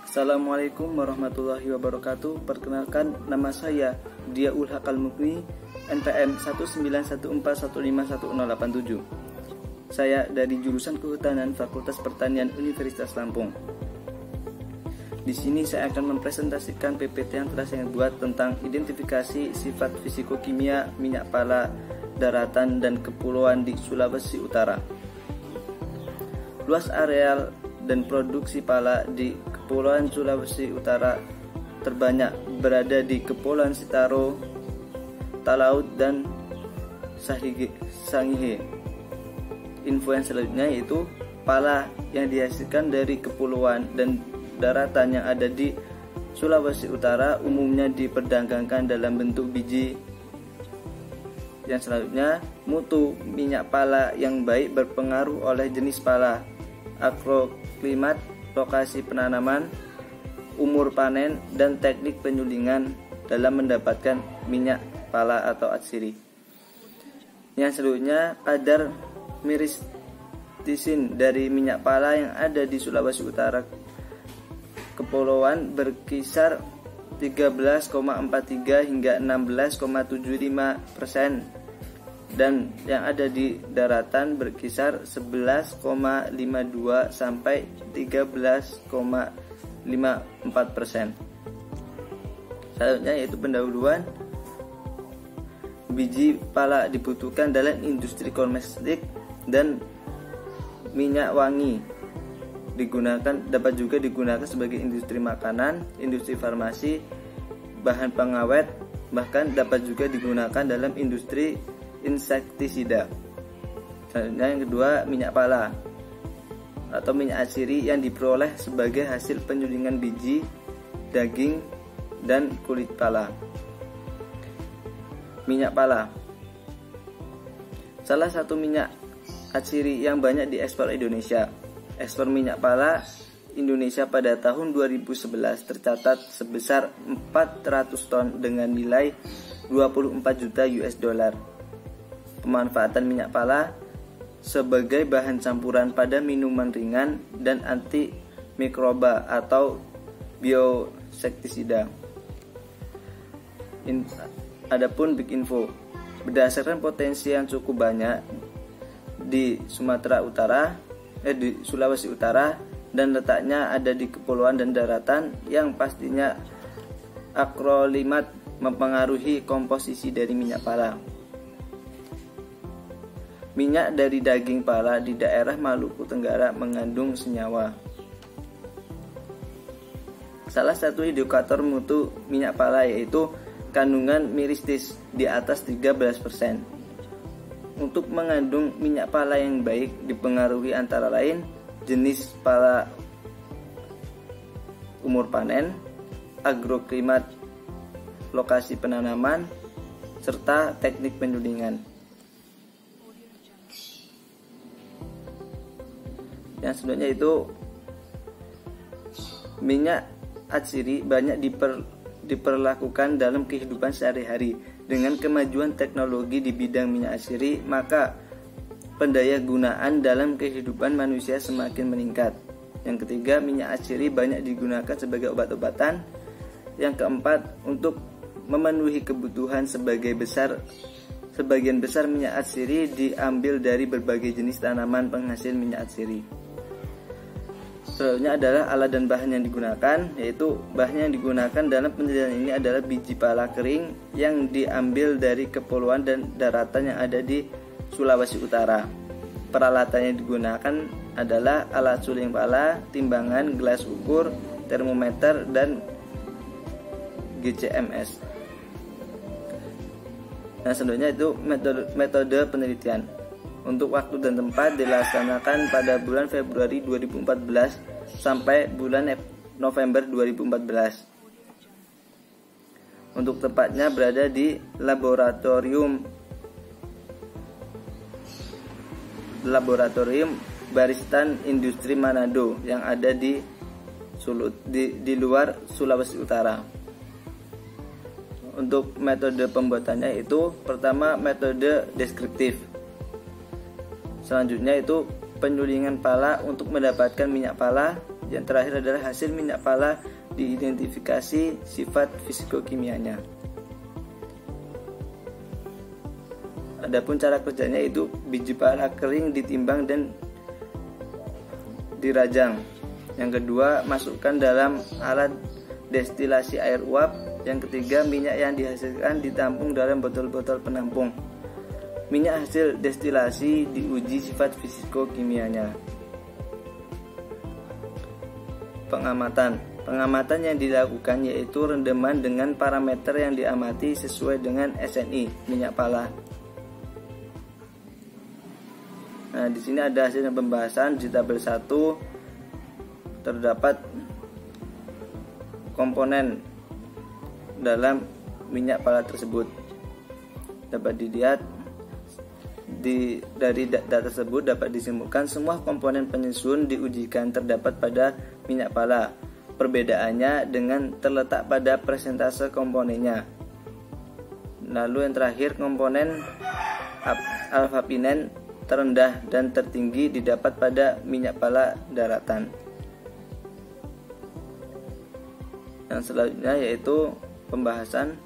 Assalamualaikum warahmatullahi wabarakatuh. Perkenalkan, nama saya Diaul Hakal Mukni, NPM 19141515087. Saya dari jurusan Kehutanan Fakultas Pertanian Universitas Lampung. Di sini saya akan mempresentasikan PPT yang telah saya buat tentang identifikasi sifat fisiko-kimia minyak pala daratan dan kepulauan di Sulawesi Utara. Luas areal dan produksi pala di Kepulauan Sulawesi Utara terbanyak berada di Kepulauan Sitaro, Talaut, dan Sangihe. Info yang selanjutnya yaitu pala yang dihasilkan dari kepulauan dan daratan yang ada di Sulawesi Utara umumnya diperdagangkan dalam bentuk biji. Yang selanjutnya, mutu minyak pala yang baik berpengaruh oleh jenis pala, agroklimat, lokasi penanaman, umur panen, dan teknik penyulingan dalam mendapatkan minyak pala atau atsiri. Yang selanjutnya, kadar miristisin dari minyak pala yang ada di Sulawesi Utara kepulauan berkisar 13,43 hingga 16,75% dan yang ada di daratan berkisar 11,52 sampai 13,54%. Selanjutnya yaitu pendahuluan. Biji pala dibutuhkan dalam industri kosmetik dan minyak wangi. Dapat juga digunakan sebagai industri makanan, industri farmasi, bahan pengawet, bahkan dapat juga digunakan dalam industri insektisida. Selanjutnya yang kedua, minyak pala atau minyak atsiri yang diperoleh sebagai hasil penyulingan biji, daging, dan kulit pala. Minyak pala salah satu minyak atsiri yang banyak diekspor Indonesia. Ekspor minyak pala Indonesia pada tahun 2011 tercatat sebesar 400 ton dengan nilai 24 juta US dollar. Pemanfaatan minyak pala sebagai bahan campuran pada minuman ringan dan anti mikroba atau biosektisida. Adapun Big Info, berdasarkan potensi yang cukup banyak di di Sulawesi Utara dan letaknya ada di kepulauan dan daratan yang pastinya agroklimat mempengaruhi komposisi dari minyak pala. Minyak dari daging pala di daerah Maluku Tenggara mengandung senyawa. Salah satu indikator mutu minyak pala yaitu kandungan miristis di atas 13%. Untuk mengandung minyak pala yang baik dipengaruhi antara lain jenis pala, umur panen, agroklimat, lokasi penanaman, serta teknik penyulingan. Yang selanjutnya itu minyak atsiri banyak diperlakukan dalam kehidupan sehari-hari. Dengan kemajuan teknologi di bidang minyak atsiri, maka pendaya gunaan dalam kehidupan manusia semakin meningkat. Yang ketiga, minyak atsiri banyak digunakan sebagai obat-obatan. Yang keempat, untuk memenuhi kebutuhan sebagian besar minyak atsiri diambil dari berbagai jenis tanaman penghasil minyak atsiri. Selanjutnya adalah alat dan bahan yang digunakan, yaitu bahan yang digunakan dalam penelitian ini adalah biji pala kering yang diambil dari kepulauan dan daratan yang ada di Sulawesi Utara. Peralatan yang digunakan adalah alat suling pala, timbangan, gelas ukur, termometer, dan GCMS. Nah, selanjutnya itu metode penelitian. Untuk waktu dan tempat dilaksanakan pada bulan Februari 2014 sampai bulan November 2014. Untuk tepatnya berada di laboratorium Baristan Industri Manado yang ada di luar Sulawesi Utara. Untuk metode pembuatannya itu pertama metode deskriptif. Selanjutnya itu penyulingan pala untuk mendapatkan minyak pala Yang terakhir adalah hasil minyak pala diidentifikasi sifat fisikokimianya. Adapun cara kerjanya itu biji pala kering ditimbang dan dirajang. Yang kedua, masukkan dalam alat destilasi air uap. Yang ketiga, minyak yang dihasilkan ditampung dalam botol-botol penampung. Minyak hasil destilasi diuji sifat fisikokimianya. Pengamatan yang dilakukan yaitu rendaman dengan parameter yang diamati sesuai dengan SNI minyak pala. Nah, di sini ada hasil pembahasan. Di tabel 1 terdapat komponen dalam minyak pala tersebut. Dapat dilihat dari data tersebut dapat disimpulkan semua komponen penyusun diujikan terdapat pada minyak pala. Perbedaannya dengan terletak pada persentase komponennya. Lalu yang terakhir, komponen alpha-pinen terendah dan tertinggi didapat pada minyak pala daratan. Yang selanjutnya yaitu pembahasan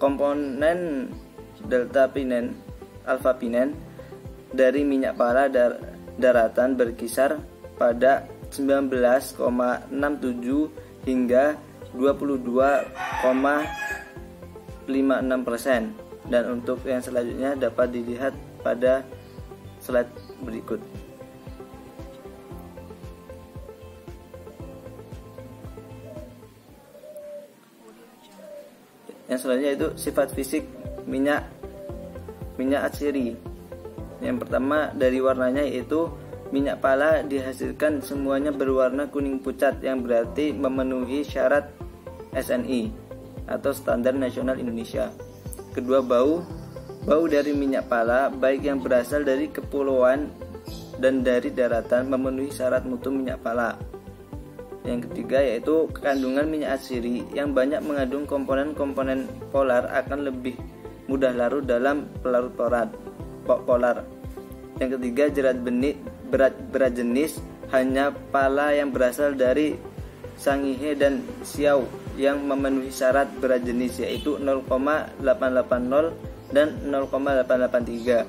komponen delta-pinen, alpha-pinen dari minyak pala daratan berkisar pada 19,67 hingga 22,56%. Dan untuk yang selanjutnya dapat dilihat pada slide berikut. Yang selanjutnya itu sifat fisik minyak atsiri. Yang pertama dari warnanya yaitu minyak pala dihasilkan semuanya berwarna kuning pucat yang berarti memenuhi syarat SNI atau Standar Nasional Indonesia. Kedua, bau dari minyak pala baik yang berasal dari kepulauan dan dari daratan memenuhi syarat mutu minyak pala. Yang ketiga yaitu kandungan minyak atsiri yang banyak mengandung komponen-komponen polar akan lebih mudah larut dalam pelarut polar. Yang ketiga, berat jenis hanya pala yang berasal dari Sangihe dan Xiao yang memenuhi syarat berat jenis yaitu 0,880 dan 0,883.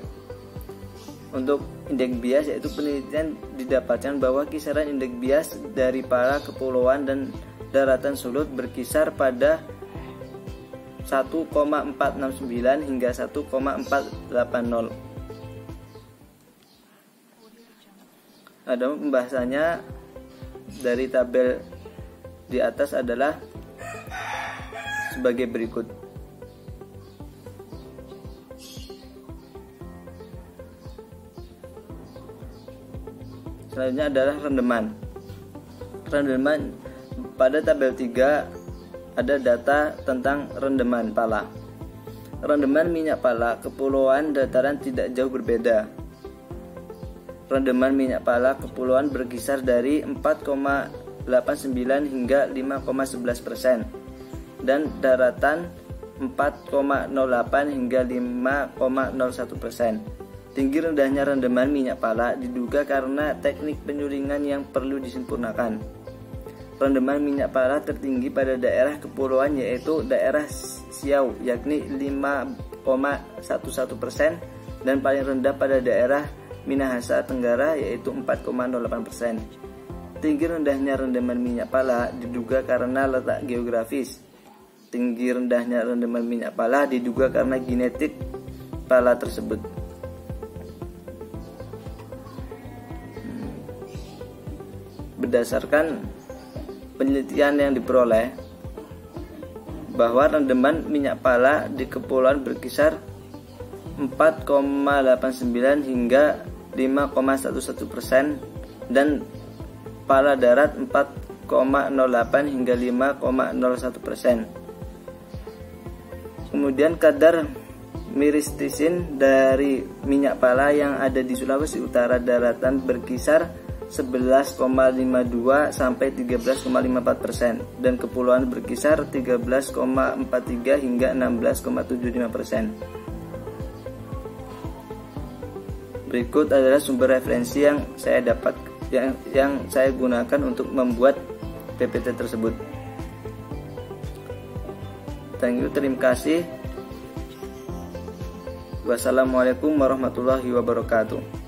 Untuk indeks bias yaitu penelitian didapatkan bahwa kisaran indeks bias dari pala kepulauan dan daratan sulut berkisar pada 1,469 hingga 1,480. Ada pembahasannya dari tabel di atas adalah sebagai berikut. Selanjutnya adalah rendaman. Pada tabel 3 ada data tentang rendaman pala. Rendaman minyak pala kepulauan dataran tidak jauh berbeda. Rendaman minyak pala kepulauan berkisar dari 4,89 hingga 5,11% dan daratan 4,08 hingga 5,01%. Tinggi rendahnya rendaman minyak pala diduga karena teknik penyulingan yang perlu disempurnakan. Rendaman minyak pala tertinggi pada daerah kepulauan yaitu daerah Xiao yakni 5,11% dan paling rendah pada daerah Minahasa Tenggara yaitu 4,08%. Tinggi rendahnya rendaman minyak pala diduga karena letak geografis. Tinggi rendahnya rendaman minyak pala diduga karena genetik pala tersebut. Berdasarkan penelitian yang diperoleh bahwa rendaman minyak pala di kepulauan berkisar 4,89 hingga 5,11% dan pala darat 4,08 hingga 5,01%. Kemudian kadar miristisin dari minyak pala yang ada di Sulawesi Utara daratan berkisar 11,52 sampai 13,54% dan kepulauan berkisar 13,43 hingga 16,75%. Berikut adalah sumber referensi yang saya yang saya gunakan untuk membuat PPT tersebut. Thank you, terima kasih. Wassalamualaikum warahmatullahi wabarakatuh.